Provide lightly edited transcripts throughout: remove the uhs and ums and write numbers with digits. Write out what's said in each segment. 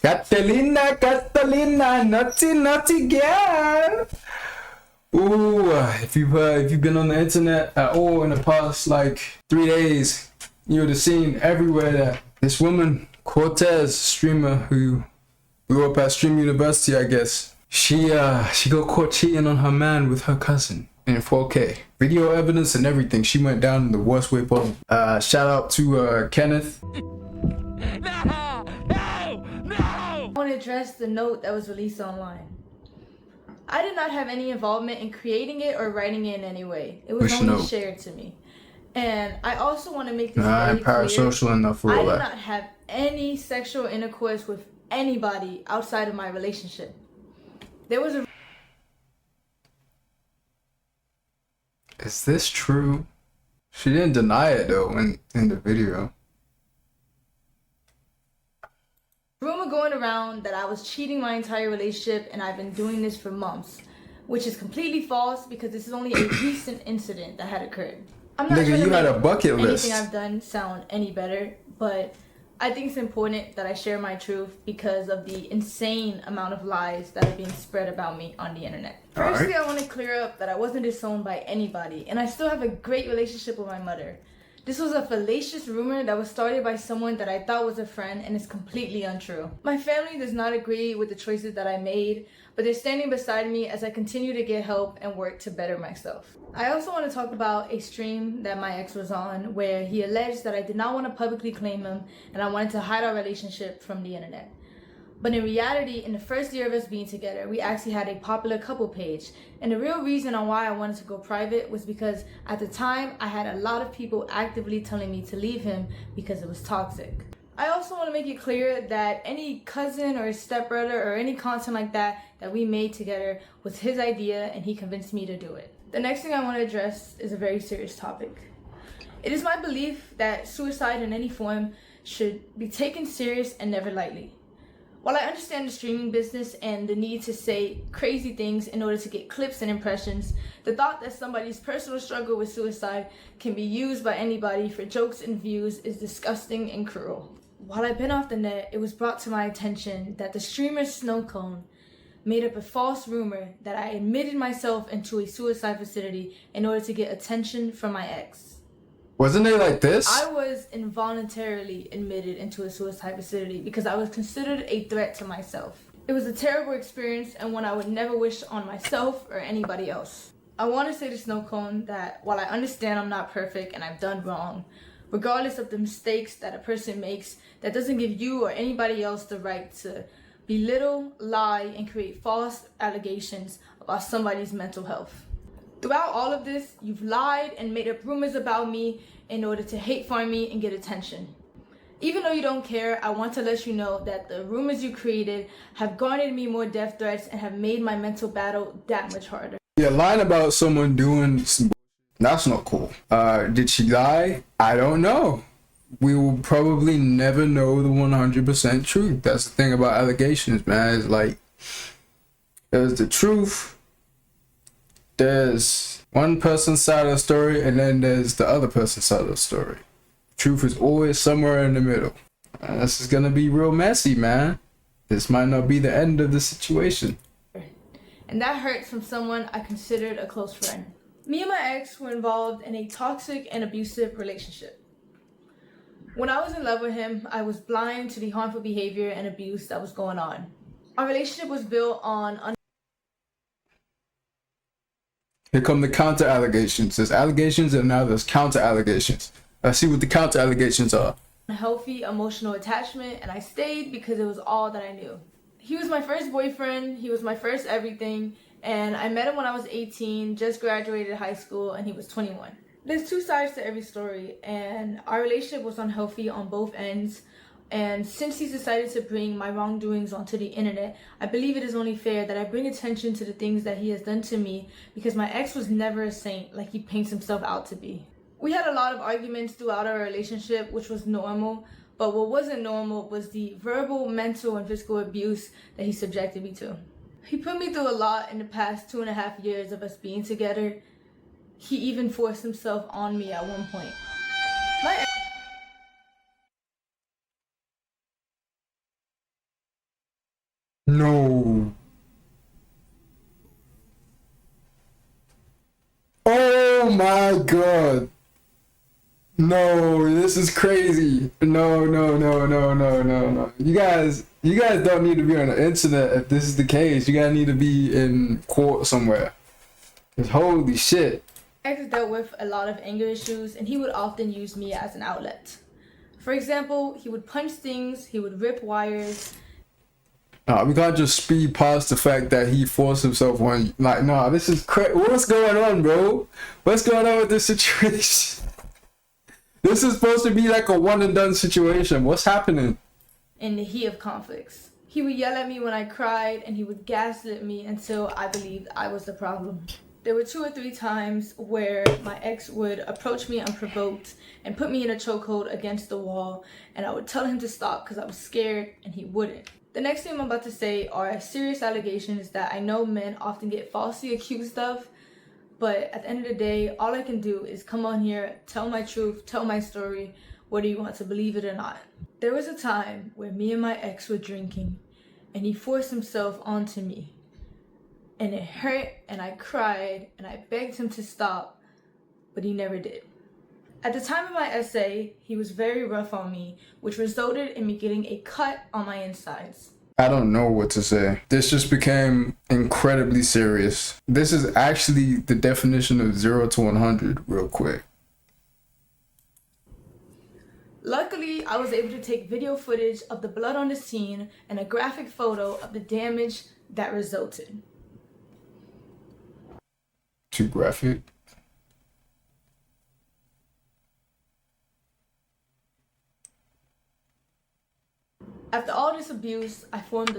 Catalina, Catalina, naughty, naughty girl. Ooh, if you've been on the internet at all in the past like 3 days, you would have seen everywhere that this woman, Cortez, streamer who grew up at Stream University, I guess, she got caught cheating on her man with her cousin in 4K. Video evidence and everything. She went down in the worst way possible. Shout out to Kenneth. No! No! No! I want to address the note that was released online. I did not have any involvement in creating it or writing it in any way. It was only shared to me. And I also want to make this very clear. Parasocial enough for all that. I did not have any sexual intercourse with anybody outside of my relationship. There was a... Is this true? She didn't deny it though in the video. rumor going around that I was cheating my entire relationship and I've been doing this for months, which is completely false because this is only a recent incident that had occurred. I'm not trying to make had a bucket list. anything I've done sound any better, but I think it's important that I share my truth because of the insane amount of lies that are being spread about me on the internet. Firstly, I want to clear up that I wasn't disowned by anybody, and I still have a great relationship with my mother. This was a fallacious rumor that was started by someone that I thought was a friend and is completely untrue. My family does not agree with the choices that I made, but they're standing beside me as I continue to get help and work to better myself. I also want to talk about a stream that my ex was on where he alleged that I did not want to publicly claim him and I wanted to hide our relationship from the internet. But in reality, in the first year of us being together, we actually had a popular couple page. And the real reason on why I wanted to go private was because at the time, I had a lot of people actively telling me to leave him because it was toxic. I also want to make it clear that any cousin or stepbrother or any content like that we made together was his idea and he convinced me to do it. The next thing I want to address is a very serious topic. It is my belief that suicide in any form should be taken serious and never lightly. While I understand the streaming business and the need to say crazy things in order to get clicks and impressions, the thought that somebody's personal struggle with suicide can be used by anybody for jokes and views is disgusting and cruel. While I've been off the net, it was brought to my attention that the streamer Snowcone made up a false rumor that I admitted myself into a suicide facility in order to get attention from my ex. Wasn't it like this? I was involuntarily admitted into a suicide facility because I was considered a threat to myself. It was a terrible experience and one I would never wish on myself or anybody else. I want to say to Snowcone that while I understand I'm not perfect and I've done wrong, regardless of the mistakes that a person makes, that doesn't give you or anybody else the right to belittle, lie, and create false allegations about somebody's mental health. Throughout all of this, you've lied and made up rumors about me in order to hate farm me and get attention. Even though you don't care, I want to let you know that the rumors you created have garnered me more death threats and have made my mental battle that much harder. Yeah, lying about someone doing some that's not cool. Did she lie? I don't know. We will probably never know the 100% truth. That's the thing about allegations, man. It's like, there's the truth. There's one person's side of the story, and then there's the other person's side of the story. Truth is always somewhere in the middle. This is gonna be real messy, man. This might not be the end of the situation. And that hurts from someone I considered a close friend. Me and my ex were involved in a toxic and abusive relationship. When I was in love with him, I was blind to the harmful behavior and abuse that was going on. Our relationship was built on Here come the counter allegations. There's allegations and now there's counter allegations. Let's see what the counter allegations are. Healthy emotional attachment, and I stayed because it was all that I knew. He was my first boyfriend, he was my first everything, and I met him when I was 18, just graduated high school, and he was 21. There's two sides to every story, and our relationship was unhealthy on both ends. And since he's decided to bring my wrongdoings onto the internet, I believe it is only fair that I bring attention to the things that he has done to me because my ex was never a saint like he paints himself out to be. We had a lot of arguments throughout our relationship, which was normal, but what wasn't normal was the verbal, mental, and physical abuse that he subjected me to. He put me through a lot in the past 2.5 years of us being together. He even forced himself on me at one point. My No. Oh my god. No, this is crazy. No, no, no, no, no, no, no. You guys don't need to be on the internet if this is the case. You guys need to be in court somewhere. 'Cause holy shit. Ex dealt with a lot of anger issues, and he would often use me as an outlet. For example, he would punch things, he would rip wires. We can't just speed past the fact that he forced himself on. Like, nah, this is crazy. What's going on, bro? What's going on with this situation? This is supposed to be like a one and done situation. What's happening? In the heat of conflicts. He would yell at me when I cried, and he would gaslit me until I believed I was the problem. There were 2 or 3 times where my ex would approach me unprovoked and put me in a chokehold against the wall, and I would tell him to stop because I was scared, and he wouldn't. The next thing I'm about to say are serious allegations that I know men often get falsely accused of, but at the end of the day, all I can do is come on here, tell my truth, tell my story, whether you want to believe it or not. There was a time where me and my ex were drinking, and he forced himself onto me. And it hurt, and I cried, and I begged him to stop, but he never did. At the time of my essay, he was very rough on me, which resulted in me getting a cut on my insides. I don't know what to say. This just became incredibly serious. This is actually the definition of 0 to 100 real quick. Luckily, I was able to take video footage of the blood on the scene and a graphic photo of the damage that resulted. Too graphic. After all this abuse, I formed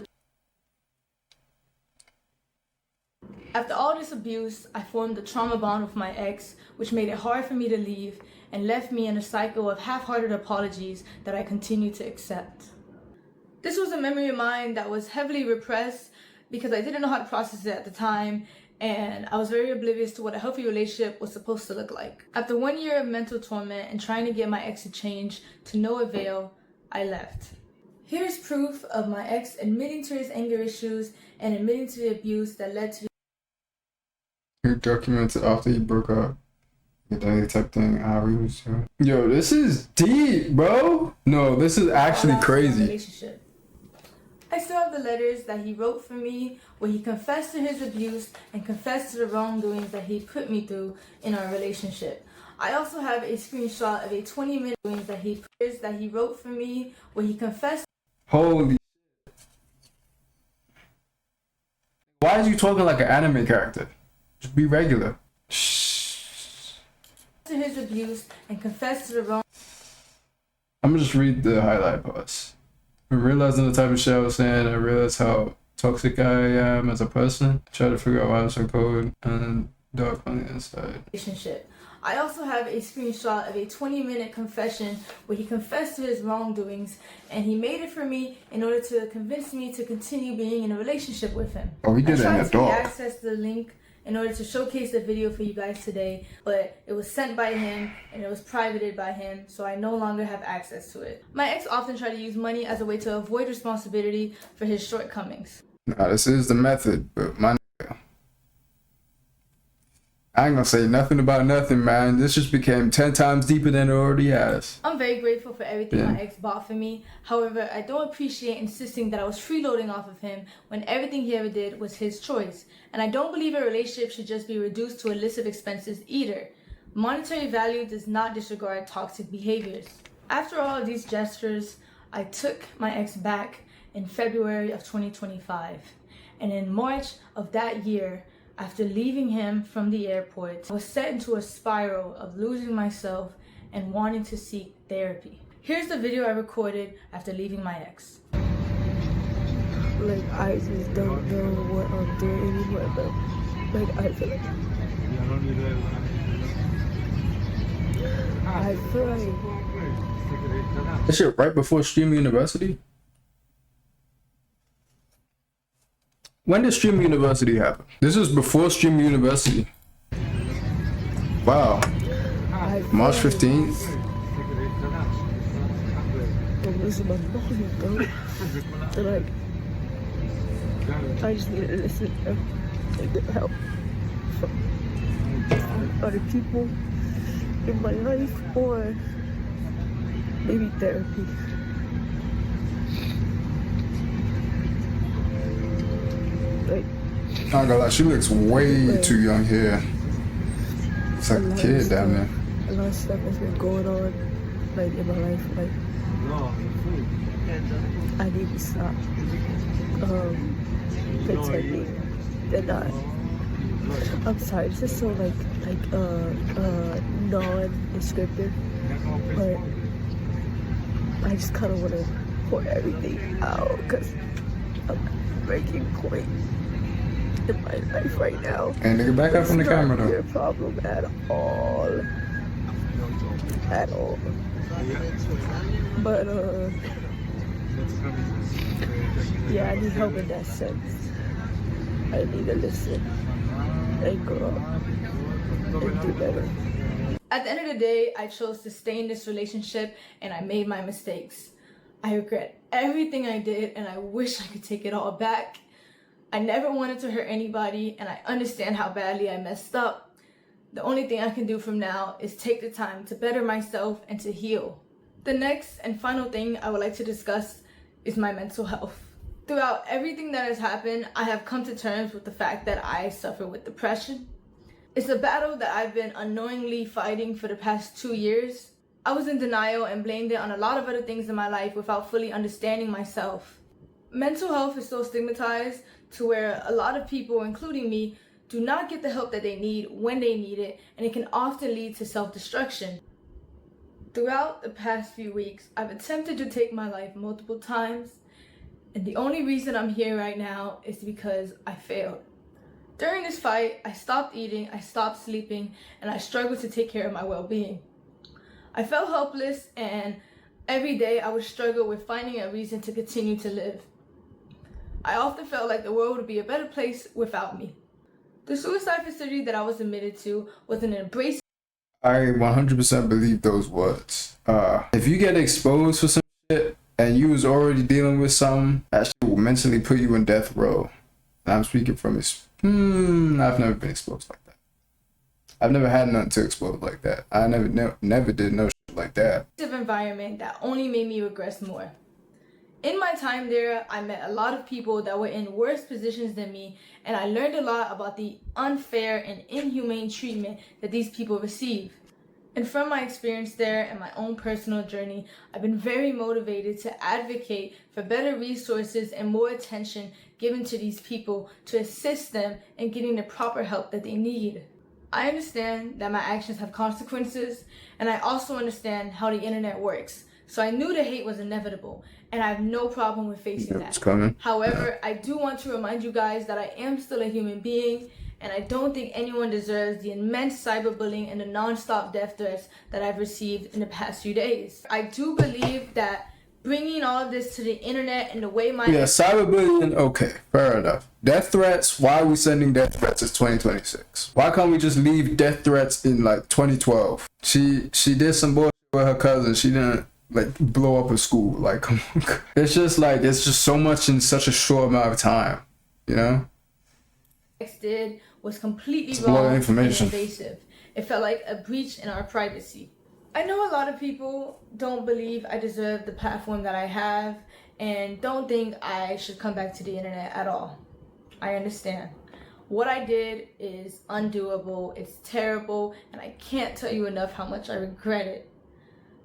a trauma bond with my ex, which made it hard for me to leave and left me in a cycle of half-hearted apologies that I continue to accept. This was a memory of mine that was heavily repressed because I didn't know how to process it at the time, and I was very oblivious to what a healthy relationship was supposed to look like. After 1 year of mental torment and trying to get my ex to change to no avail, I left. Here's proof of my ex admitting to his anger issues and admitting to the abuse that led to. He documented after he broke up. They type thing how he was doing. Yo, this is deep, bro. No, this is actually crazy. Relationship. I still have the letters that he wrote for me where he confessed to his abuse and confessed to the wrongdoings that he put me through in our relationship. I also have a screenshot of a 20-minute that he wrote for me where he confessed. Holy. Why is you talking like an anime character? Just be regular. Shh. To his abuse and confessed to the wrong. I'm gonna just read the highlight parts. Realizing the type of shit I was saying, I realized how toxic I am as a person. Try to figure out why I'm so cold and dark on the inside. Relationship. I also have a screenshot of a 20-minute confession where he confessed to his wrongdoings, and he made it for me in order to convince me to continue being in a relationship with him. Oh, he did it in a dog. I tried to get access to the link in order to showcase the video for you guys today, but it was sent by him and it was privated by him, so I no longer have access to it. My ex often tried to use money as a way to avoid responsibility for his shortcomings. Nah, this is the method, but my nigga, I ain't gonna say nothing about nothing, man. This just became 10 times deeper than it already has. I'm very grateful for everything my ex bought for me. However, I don't appreciate insisting that I was freeloading off of him when everything he ever did was his choice. And I don't believe a relationship should just be reduced to a list of expenses either. Monetary value does not disregard toxic behaviors. After all of these gestures, I took my ex back in February of 2025. And in March of that year, after leaving him from the airport, I was set into a spiral of losing myself and wanting to seek therapy. Here's the video I recorded after leaving my ex. Like, I just don't know what I'm doing anymore, but like, I feel like This shit right before Stream University? When did Stream University happen? This is before Stream University. Wow. March 15th. I'm losing my mind, bro. And like, I just need to listen and get help from other people in my life, or maybe therapy. Like, Not gonna lie, she looks way too young here. It's like a kid down there. A lot of stuff has been going on, like, in my life. Like, I need to stop pretending and not. I'm sorry, it's just so non-descriptive, but I just kind of want to pour everything out because I'm at a breaking point in my life right now. And nigga, back up from the camera though. It's not your problem at all. At all. But yeah, I need help in that sense. I need to listen and grow up and do better. At the end of the day, I chose to stay in this relationship and I made my mistakes. I regret everything I did and I wish I could take it all back. I never wanted to hurt anybody and I understand how badly I messed up. The only thing I can do from now is take the time to better myself and to heal. The next and final thing I would like to discuss is my mental health. Throughout everything that has happened, I have come to terms with the fact that I suffer with depression. It's a battle that I've been unknowingly fighting for the past 2 years. I was in denial and blamed it on a lot of other things in my life without fully understanding myself. Mental health is so stigmatized to where a lot of people, including me, do not get the help that they need when they need it, and it can often lead to self-destruction. Throughout the past few weeks, I've attempted to take my life multiple times, and the only reason I'm here right now is because I failed. During this fight, I stopped eating, I stopped sleeping, and I struggled to take care of my well-being. I felt helpless, and every day I would struggle with finding a reason to continue to live. I often felt like the world would be a better place without me. The suicide facility that I was admitted to was an embrace. I 100% believe those words. If you get exposed for some shit and you was already dealing with something, that shit will mentally put you in death row. And I'm speaking from I've never been exposed like that. I've never had nothing to expose like that. I never did no shit like that. Environment that only made me regress more. In my time there, I met a lot of people that were in worse positions than me, and I learned a lot about the unfair and inhumane treatment that these people receive. And from my experience there and my own personal journey, I've been very motivated to advocate for better resources and more attention given to these people to assist them in getting the proper help that they need. I understand that my actions have consequences, and I also understand how the internet works. So I knew the hate was inevitable, and I have no problem with facing that. It's coming. However, I do want to remind you guys that I am still a human being, and I don't think anyone deserves the immense cyberbullying and the non-stop death threats that I've received in the past few days. I do believe that bringing all of this to the internet and the way my... Yeah, cyberbullying, okay, fair enough. Death threats, why are we sending death threats? It's 2026. Why can't we just leave death threats in like 2012? She did some bullshit with her cousin. She didn't like blow up a school. Like, it's just so much in such a short amount of time, you know? Did was completely it's wrong and invasive. It felt like a breach in our privacy. I know a lot of people don't believe I deserve the platform that I have and don't think I should come back to the internet at all. I understand. What I did is undoable, it's terrible, and I can't tell you enough how much I regret it.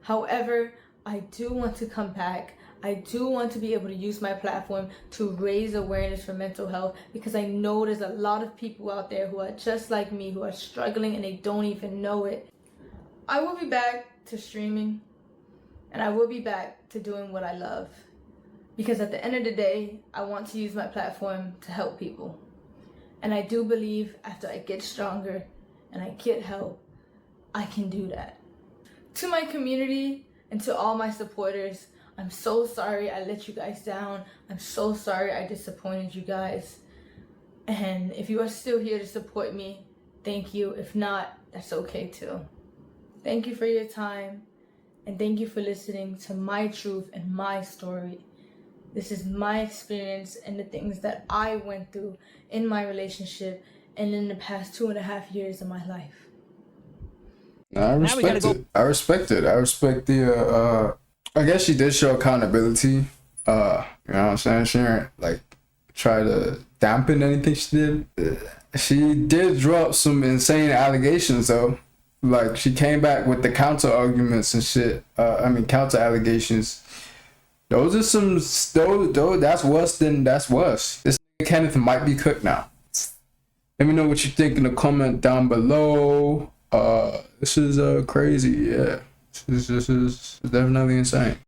However, I do want to come back. I do want to be able to use my platform to raise awareness for mental health because I know there's a lot of people out there who are just like me, who are struggling and they don't even know it. I will be back to streaming and I will be back to doing what I love because at the end of the day, I want to use my platform to help people. And I do believe after I get stronger and I get help, I can do that. To my community and to all my supporters, I'm so sorry I let you guys down. I'm so sorry I disappointed you guys. And if you are still here to support me, thank you. If not, that's okay too. Thank you for your time. And thank you for listening to my truth and my story. This is my experience and the things that I went through in my relationship and in the past 2.5 years of my life. I respect it. I respect it. I respect the I guess she did show accountability. You know what I'm saying? She didn't like try to dampen anything she did. She did drop some insane allegations though. Like she came back with the counter arguments and shit. Counter allegations. Those are some those that's worse than that's worse. This Kenneth might be cooked now. Let me know what you think in the comment down below. This is crazy. Yeah, this is definitely insane.